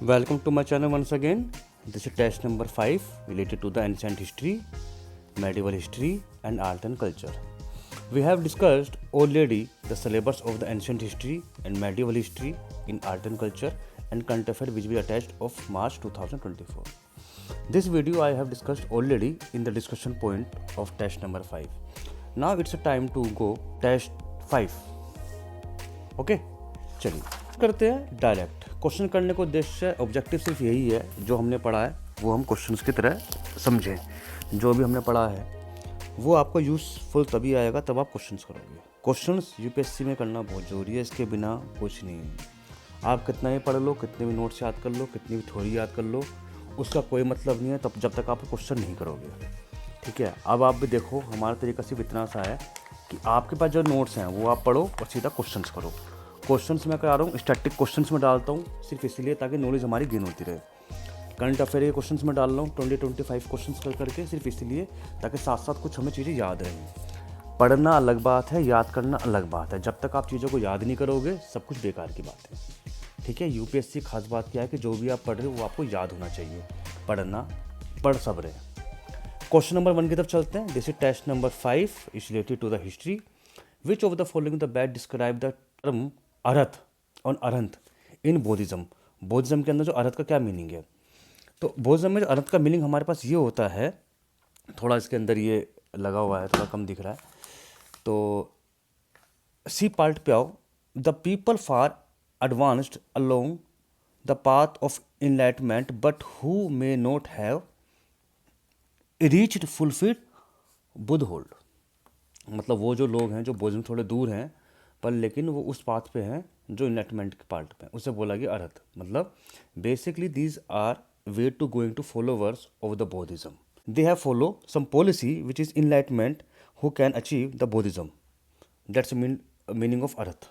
Welcome to my channel once again. This is test number 5 related to the ancient history, medieval history and art and culture. We have discussed already the syllabus of the ancient history and medieval history in art and culture and current affairs which we attached of March 2024. This video I have discussed already in the discussion point of test number 5. Now it's a time to go test 5. Okay? चलिए करते हैं direct question करने का उद्देश्य objective सिर्फ यही है, जो हमने पढ़ा है वो हम क्वेश्चंस की तरह समझें। जो भी हमने पढ़ा है वो आपको यूज़फुल तभी आएगा तब आप क्वेश्चंस करोगे। क्वेश्चंस यूपीएससी में करना बहुत ज़रूरी है, इसके बिना कुछ नहीं है। आप कितना ही पढ़ लो, कितने भी नोट्स याद कर लो, कितनी भी थ्योरी याद कर लो, उसका कोई मतलब नहीं है तब जब तक आप क्वेश्चन नहीं करोगे। ठीक है, अब आप भी देखो, हमारा तरीका सिर्फ इतना सा है कि आपके पास जो नोट्स हैं वो आप पढ़ो और सीधा क्वेश्चंस करो। क्वेश्चंस मैं करा रहा हूँ, स्टैटिक क्वेश्चंस में डालता हूँ सिर्फ इसलिए ताकि नॉलेज हमारी गेन होती रहे। करंट अफेयर के क्वेश्चंस में डाल रहा हूँ 20-25 क्वेश्चंस करके सिर्फ इसलिए ताकि साथ साथ कुछ हमें चीज़ें याद रहें। पढ़ना अलग बात है, याद करना अलग बात है। जब तक आप चीज़ों को याद नहीं करोगे सब कुछ बेकार की बात है। ठीक है, यूपीएससी खास बात क्या है कि जो भी आप पढ़ रहे हो वो आपको याद होना चाहिए। पढ़ सब रहे। क्वेश्चन नंबर 1 की तरफ चलते हैं। This is test number 5 is related to the history. Which of the following the best describe the term अर्थ और अरहंत इन बौद्धिज्म। बौद्धिज्म के अंदर जो अर्थ का क्या मीनिंग है, तो बौद्धिज्म में जो अर्थ का मीनिंग हमारे पास ये होता है, थोड़ा इसके अंदर ये लगा हुआ है, थोड़ा कम दिख रहा है, तो सी पार्ट पे आओ। The people far advanced along the path of enlightenment but who may not have reached fulfilled Buddha hold. मतलब वो जो लोग हैं जो बौद्धिज्म थोड़े दूर हैं पर लेकिन वो उस पाथ पे हैं जो इनलाइटमेंट के पार्ट पे, उसे बोला गया अर्थ। मतलब basically these are way to going to followers of the Buddhism. They have follow some policy which is enlightenment who can achieve the Buddhism. That's meaning of अर्थ।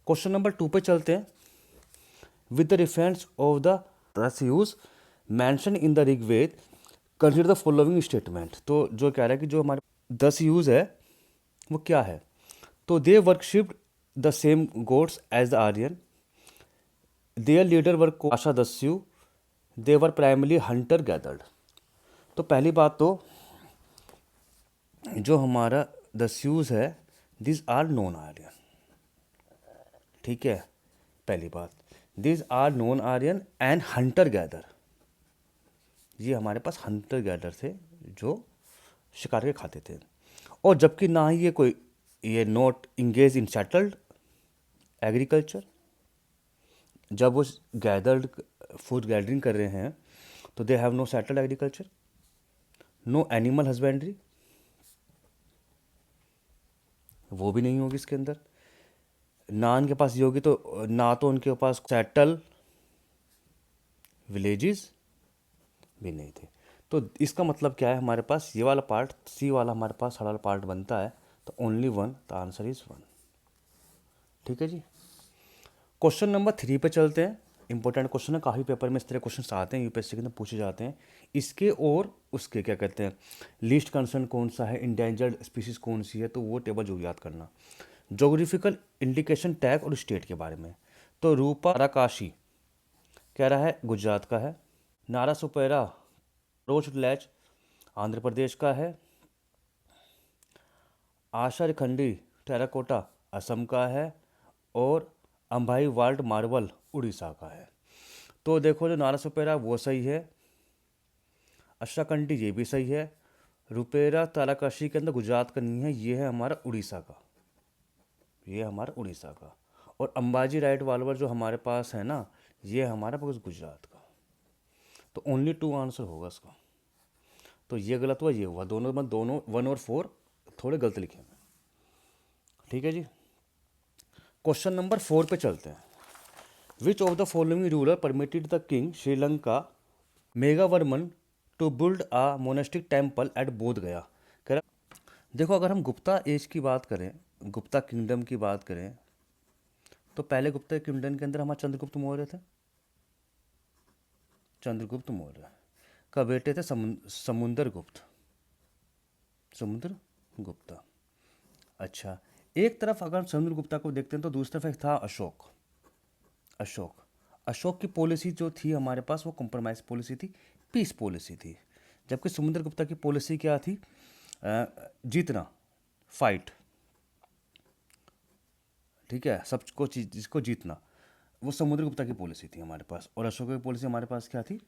क्वेश्चन नंबर 2 पे चलते हैं। With the reference of the Dasyus mention in the Rigveda consider the following statement. तो जो कह रहा है कि जो हमारे 10 यूज है वो क्या है, तो they worshipped the same gods as the Aryan, their leader were आशा Dasyu, they were primarily hunter gathered. तो पहली बात तो जो हमारा दस्यूज है दिस आर नॉन आर्यन। ठीक है, पहली बात this are non Aryan and hunter gather. ये हमारे पास हंटर गैदर थे जो शिकार के खाते थे। और जबकि ना ही ये not engage in settled agriculture. जब वो गैदर्ड फूड गैदरिंग कर रहे हैं तो they have no settled agriculture, no animal husbandry, वो भी नहीं होगी इसके अंदर। ना उनके पास ये होगी तो ना तो उनके पास सेटल विलेजेस भी नहीं थे। तो इसका मतलब क्या है, हमारे पास ये वाला पार्ट सी वाला हमारे पास हर वाला पार्ट बनता है, तो ओनली 1, द आंसर इज 1। ठीक है जी। क्वेश्चन नंबर 3 पे चलते हैं। इंपॉर्टेंट क्वेश्चन है, काफ़ी पेपर में इस तरह क्वेश्चन आते हैं, यूपीएससी के अंदर पूछे जाते हैं। इसके और उसके क्या कहते हैं, लीस्ट कंसर्न कौन सा है, इंडेंजर्ड स्पीसीज कौन सी है, तो वो टेबल जो याद करना। जोग्राफिकल इंडिकेशन टैग और स्टेट के बारे में। तो रूपा राकाशी कह रहा है गुजरात का है, नारा सुपेरा रोच लैच आंध्र प्रदेश का है, आशा खंडी टेराकोटा असम का है, और अंबाई वाल्ट मार्बल उड़ीसा का है। तो देखो जो नारा सुपेरा वो सही है, अशाकंडी ये भी सही है, रुपेरा ताराकाशी के अंदर गुजरात का नहीं है, ये है हमारा उड़ीसा का, ये हमारा उड़ीसा का। और अंबाजी राइट वाल्वर जो हमारे पास है ना, ये हमारे पास गुजरात का। तो ओनली 2 आंसर होगा इसका। तो ये गलत हुआ, ये हुआ, दोनों में दोनों 1 और 4 थोड़े गलत लिखे हैं। ठीक है जी। क्वेश्चन नंबर 4 पे चलते हैं। Which of the following ruler permitted the king Sri Lanka Meghavarman to build a monastic temple at Bodh Gaya. कह रहा देखो, अगर हम गुप्ता एज की बात करें, गुप्ता किंगडम की बात करें, तो पहले गुप्ता किंगडम के अंदर हमारे चंद्रगुप्त मौर्य थे। चंद्रगुप्त मौर्य का बेटे थे समुंदर गुप्त, समुद्र गुप्ता। अच्छा, एक तरफ अगर समुद्र गुप्ता को देखते हैं तो दूसरी तरफ एक था अशोक। अशोक अशोक की पॉलिसी जो थी हमारे पास वो कॉम्प्रोमाइज पॉलिसी थी, पीस पॉलिसी थी। जबकि समुद्रगुप्ता की पॉलिसी क्या थी? जीतना, फाइट। ठीक है, सबको चीज जिसको जीतना, वो समुद्रगुप्ता की पॉलिसी थी हमारे पास। और अशोक की पॉलिसी हमारे पास क्या थी?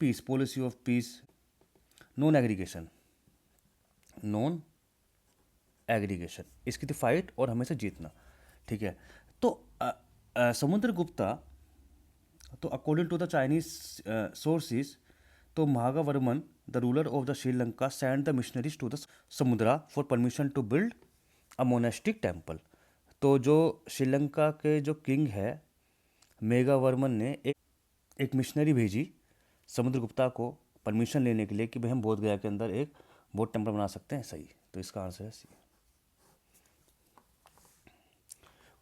Peace, policy of peace, non aggregation, non aggregation. इसकी थी फाइट और हमेशा जीतना। ठीक है, तो समुद्रगुप्ता, तो according to the Chinese sources, तो Meghavarman the ruler of the Sri Lanka send the missionaries to the Samudra for permission to build a monastic temple. तो जो श्रीलंका के जो किंग है मेगावर्मन ने एक मिशनरी भेजी समुद्रगुप्ता को परमिशन लेने के लिए कि भाई हम बोध गया के अंदर एक बोध टेम्पल बना सकते हैं। सही, तो इसका आंसर है C.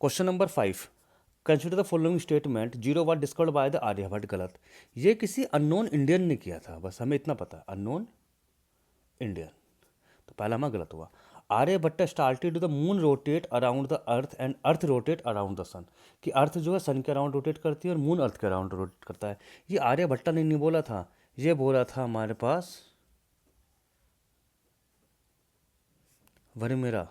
Question number 5, consider the following statement, zero what discovered by the Aryabhatta. गलत। ये किसी अननोन इंडियन ने किया था, बस हमें इतना पता है, अननोन इंडियन। तो पहला हमारा गलत हुआ। Aryabhatta started the moon rotate around the earth and earth rotate around the sun. कि अर्थ जो है सन के अराउंड रोटेट करती है और मून अर्थ के अराउंड रोटेट करता है। ये आर्यभट्ट ने नहीं बोला था, ये बोला था हमारे पास वरमेरा,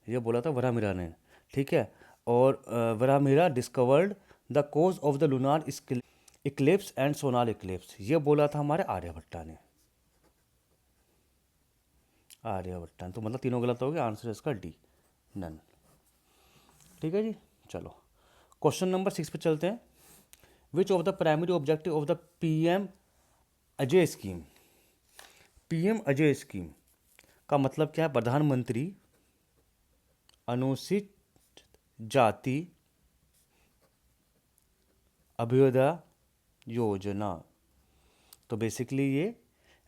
ये बोला था वरामिरा ने। ठीक है, और Varahamihira discovered the cause of the lunar eclipse and solar eclipse, ये बोला था हमारे आर्यभट्टा ने। आर्यभट्टा ने, तो मतलब तीनों गलत हो गए, आंसर इसका डी, नन। ठीक है जी, चलो क्वेश्चन नंबर 6 पे चलते हैं। Which of the primary objective of the PM Ajay scheme. PM Ajay scheme का मतलब क्या है? प्रधानमंत्री अनुसूचित जाति अभ्युदय योजना। तो बेसिकली ये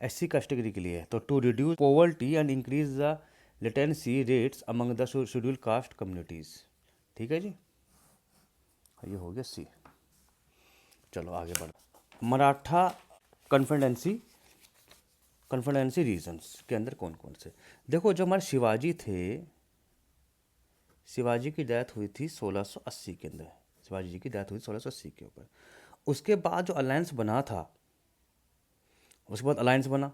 एससी कैटेगरी के लिए है। तो to reduce poverty and increase the literacy rates among the schedule caste communities. ठीक है जी, ये हो गया सी। चलो आगे बढ़ो। मराठा कन्फेडेंसी, कन्फेडेंसी रीजन्स के अंदर कौन कौन से? देखो, जो हमारे शिवाजी थे, शिवाजी की डेथ हुई थी 1680 के अंदर। शिवाजी जी की डेथ हुई 1680 के ऊपर। उसके बाद जो अलायंस बना था, उसके बाद अलायंस बना,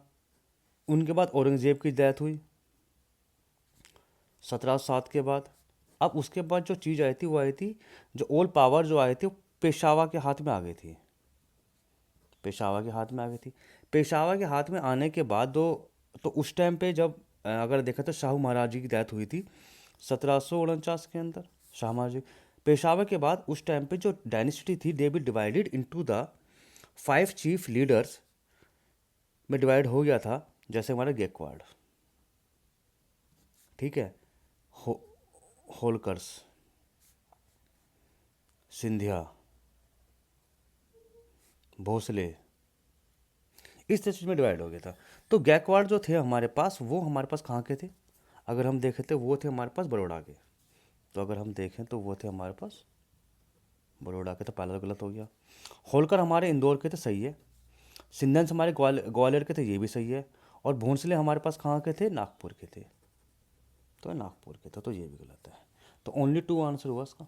उनके बाद औरंगजेब की डेथ हुई 1707 के बाद। अब उसके बाद जो चीज़ आई थी वो आई थी, जो ऑल पावर जो आई थी वो पेशावा के हाथ में आ गई थी। पेशावा के हाथ में आ गई थी। पेशावा के हाथ में आने के बाद दो, तो उस टाइम पे जब अगर देखा तो शाहू महाराज जी की डेथ हुई थी 1749 के अंदर। शाह महाराज जी पेशावा के बाद उस टाइम पे जो डायनेस्टी थी दे B divided into the 5 chief leaders में डिवाइड हो गया था। जैसे हमारा गेकवाड़, ठीक है, हो होलकर्स, सिंधिया, भोसले, इस तरह में डिवाइड हो गया था। तो गायकवाड़ जो थे हमारे पास, वो हमारे पास कहाँ के थे? अगर हम देखें तो वो थे हमारे पास बड़ौदा के। तो अगर हम देखें तो वो थे हमारे पास बड़ौदा के। तो पहला तो गलत हो गया। होलकर हमारे इंदौर के थे, सही है। सिंधियंस हमारे ग्वालियर के थे, ये भी सही है। और भोंसले हमारे पास कहाँ के थे? नागपुर के थे। तो नागपुर के थे, तो ये भी गलत है। तो ओनली 2 आंसर हुआ इसका।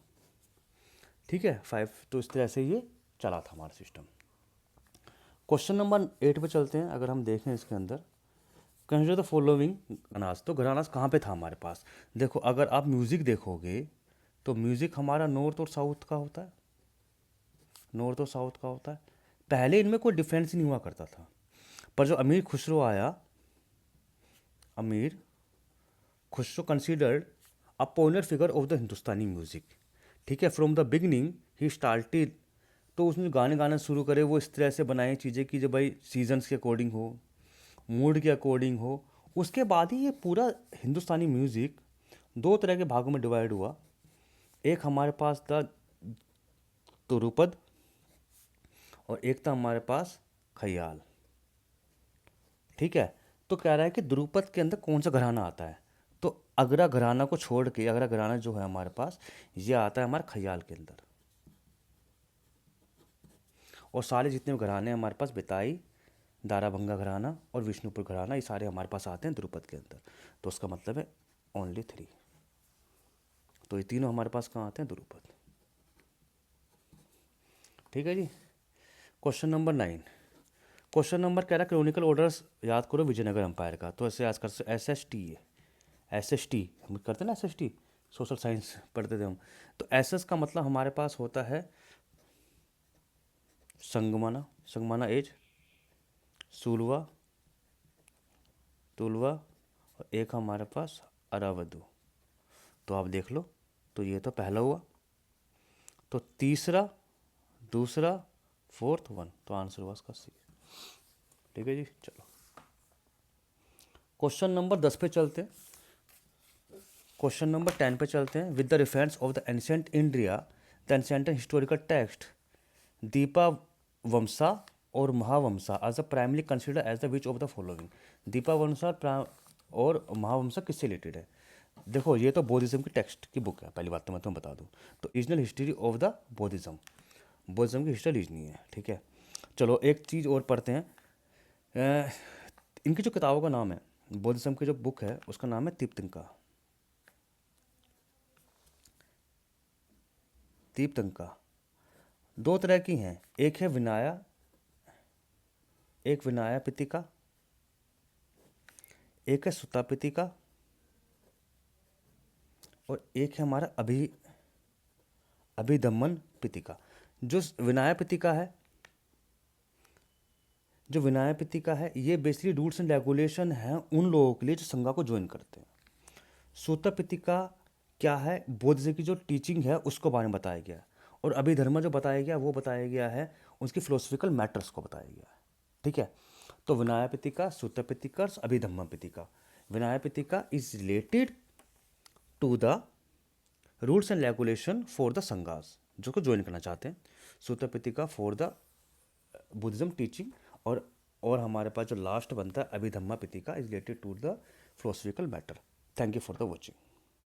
ठीक है, 5। तो इस तरह से ये चला था हमारा सिस्टम। क्वेश्चन नंबर 8 पे चलते हैं। अगर हम देखें इसके अंदर, कंसिडर द फॉलोइंग अनाज। तो घरानाज कहाँ पे था हमारे पास? देखो, अगर आप म्यूज़िक देखोगे तो म्यूज़िक हमारा नॉर्थ और साउथ का होता है, नॉर्थ और साउथ का होता है। पहले इनमें कोई डिफरेंस नहीं हुआ करता था, पर जो अमीर खुसरो आया, Amir Khusro considered a pioneer figure of the Hindustani music. ठीक है, फ्रॉम द बिगनिंग ही स्टार्टेड। तो उसने गाने गाना शुरू करे, वो इस तरह से बनाए चीज़ें कि जो भाई सीजन्स के अकॉर्डिंग हो, मूड के अकॉर्डिंग हो। उसके बाद ही ये पूरा हिंदुस्तानी म्यूज़िक 2 तरह के भागों में डिवाइड हुआ। एक हमारे पास था तुरुपद और एक था हमारे पास खयाल। ठीक है, तो कह रहा है कि द्रुपद के अंदर कौन सा घराना आता है? तो अगरा घराना को छोड़ के, अगरा घराना जो है हमारे पास, ये आता है हमारे खयाल के अंदर। और सारे जितने घराने हैं हमारे पास, बिताई, दाराभंगा घराना और विष्णुपुर घराना, ये सारे हमारे पास आते हैं द्रुपद के अंदर। तो उसका मतलब है ओनली 3। तो ये तीनों हमारे पास कहाँ आते हैं? द्रुपद। ठीक है जी। Question number 9। क्वेश्चन नंबर कह रहा है क्रोनिकल ऑर्डर्स याद करो विजयनगर एम्पायर का। तो ऐसे याद कर सकते, एस एस टी है, एस एस टी हम करते हैं ना, S S T social science पढ़ते थे हम। तो एस एस का मतलब हमारे पास होता है संगमना, संगमना एज, सुलवा, तुलवा, और एक हमारे पास अरावधु। तो आप देख लो, तो ये तो पहला हुआ, तो तीसरा, दूसरा, फोर्थ, वन, तो आंसर हुआ इसका सी। ठीक है जी। चलो क्वेश्चन नंबर 10 पे चलते हैं। क्वेश्चन नंबर 10 पे चलते हैं। With the reference of the ancient India the ancient historical text Dipavamsa और Mahavamsa as a primarily considered as the which of the following. Dipavamsa और महावंसा किससे रिलेटेड है? देखो ये तो बौद्धिज्म की टेक्स्ट की बुक है, पहली बात तो मैं तुम्हें बता दूं। तो रीजनल हिस्ट्री ऑफ द बौद्धिज्म, बौद्धिज्म की हिस्ट्री रीजनी है। ठीक है, चलो एक चीज़ और पढ़ते हैं। इनकी जो किताबों का नाम है, बौद्धिज्म की जो बुक है उसका नाम है तीर्थंका, तीर्थंका। दो तरह की हैं, एक है विनाया, एक विनाया पितिका, एक है सुता पितिका, और एक है हमारा अभिधम्मन पितिका। जो विनाया पितिका है, जो विनाया पितिका है, ये बेसिकली रूल्स एंड रेगुलेशन है उन लोगों के लिए जो संघा को ज्वाइन करते हैं। सूत्र पितिका क्या है? बुद्ध की जो टीचिंग है उसको बारे में बताया गया है। और अभिधर्म जो बताया गया वो बताया गया है उसकी फिलोसफिकल मैटर्स को बताया गया है। ठीक है, तो Vinaya Pitaka, Sutra Pitaka, Abhidhamma Pitaka. Vinaya Pitaka is related to the rules and regulation for the Sanghas जो को ज्वाइन करना चाहते हैं। Sutra Pitaka for the Buddhism teaching, और हमारे पास जो लास्ट बनता है Abhidhamma Pitaka is related to the philosophical matter. Thank you for the watching.